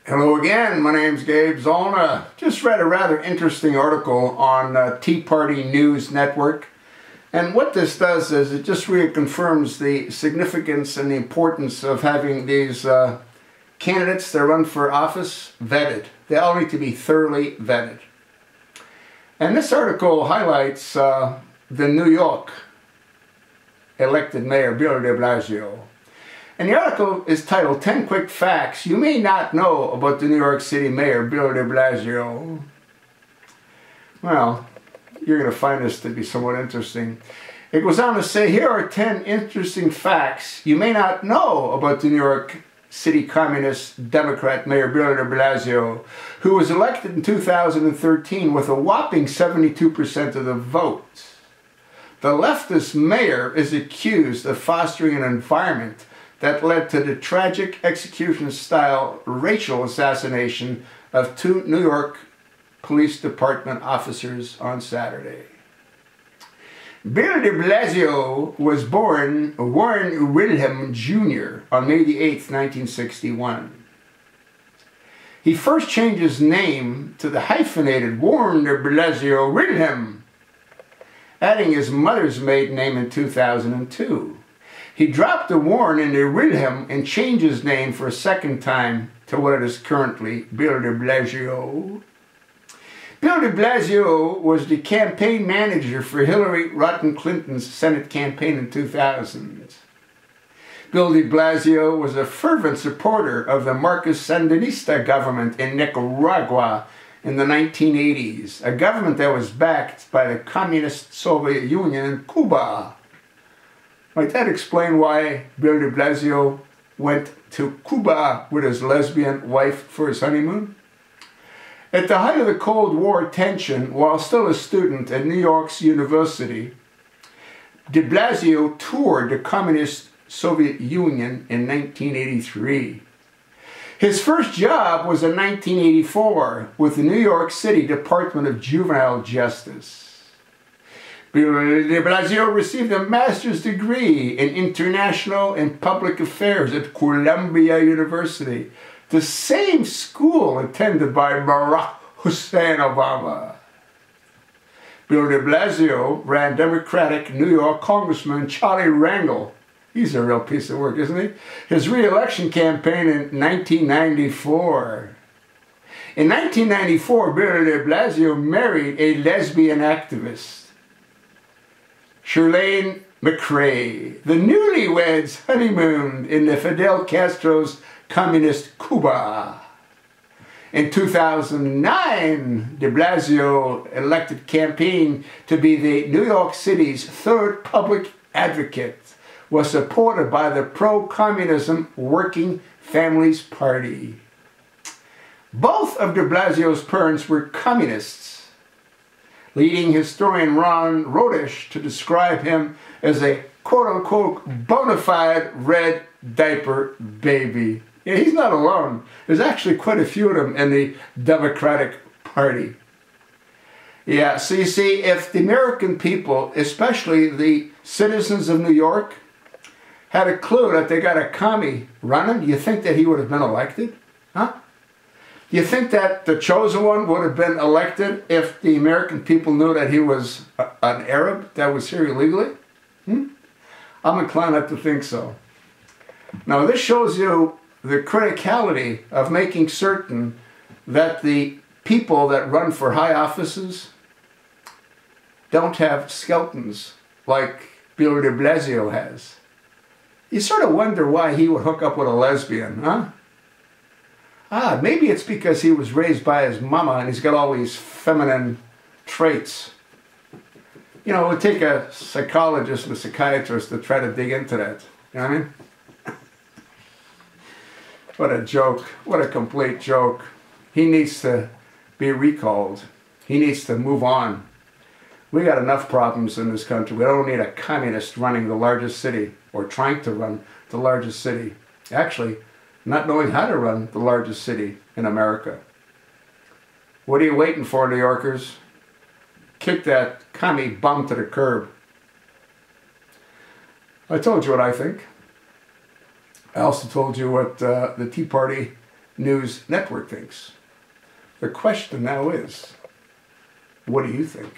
Hello again, my name's Gabe Zollner. Just read a rather interesting article on Tea Party News Network. And what this does is it just reconfirms the significance and the importance of having these candidates that run for office vetted. They all need to be thoroughly vetted. And this article highlights the New York elected mayor, Bill de Blasio. And the article is titled 10 Quick Facts You May Not Know About the New York City Mayor, Bill de Blasio. Well, you're going to find this to be somewhat interesting. It goes on to say, here are 10 interesting facts you may not know about the New York City Communist Democrat Mayor, Bill de Blasio, who was elected in 2013 with a whopping 72% of the vote. The leftist mayor is accused of fostering an environment that led to the tragic execution-style racial assassination of 2 New York Police Department officers on Saturday. Bill de Blasio was born Warren Wilhelm Jr. on May 8, 1961. He first changed his name to the hyphenated Warren de Blasio Wilhelm, adding his mother's maiden name in 2002. He dropped the Warren into Wilhelm and changed his name for a second time to what it is currently, Bill de Blasio. Bill de Blasio was the campaign manager for Hillary Rodham Clinton's Senate campaign in 2000. Bill de Blasio was a fervent supporter of the Marcos Sandinista government in Nicaragua in the 1980s, a government that was backed by the Communist Soviet Union and Cuba. Might that explain why Bill de Blasio went to Cuba with his lesbian wife for his honeymoon? At the height of the Cold War tension, while still a student at New York's university, de Blasio toured the Communist Soviet Union in 1983. His first job was in 1984 with the New York City Department of Juvenile Justice. Bill de Blasio received a master's degree in international and public affairs at Columbia University, the same school attended by Barack Hussein Obama. Bill de Blasio ran Democratic New York Congressman Charlie Rangel. He's a real piece of work, isn't he? His re-election campaign in 1994. In 1994, Bill de Blasio married a lesbian activist, Shirlane McRae. The newlyweds honeymooned in the Fidel Castro's communist Cuba. In 2009, de Blasio elected campaign to be the New York City's third public advocate, was supported by the pro-communism Working Families Party. Both of de Blasio's parents were communists, leading historian Ron Rodish to describe him as a quote-unquote bona fide red diaper baby. Yeah, he's not alone. There's actually quite a few of them in the Democratic Party. Yeah, so you see, if the American people, especially the citizens of New York, had a clue that they got a commie running, do you think that he would have been elected? Huh? Do you think that the chosen one would have been elected if the American people knew that he was an Arab that was here illegally? I'm inclined not to think so. Now, this shows you the criticality of making certain that the people that run for high offices don't have skeletons like Bill de Blasio has. You sort of wonder why he would hook up with a lesbian, huh? Maybe it's because he was raised by his mama and he's got all these feminine traits. You know, it would take a psychologist and a psychiatrist to try to dig into that. You know what I mean? What a joke. What a complete joke. He needs to be recalled. He needs to move on. We got enough problems in this country. We don't need a communist running the largest city or trying to run the largest city. Actually, not knowing how to run the largest city in America. What are you waiting for, New Yorkers? Kick that commie bum to the curb. I told you what I think. I also told you what the Tea Party news network thinks. The question now is, what do you think?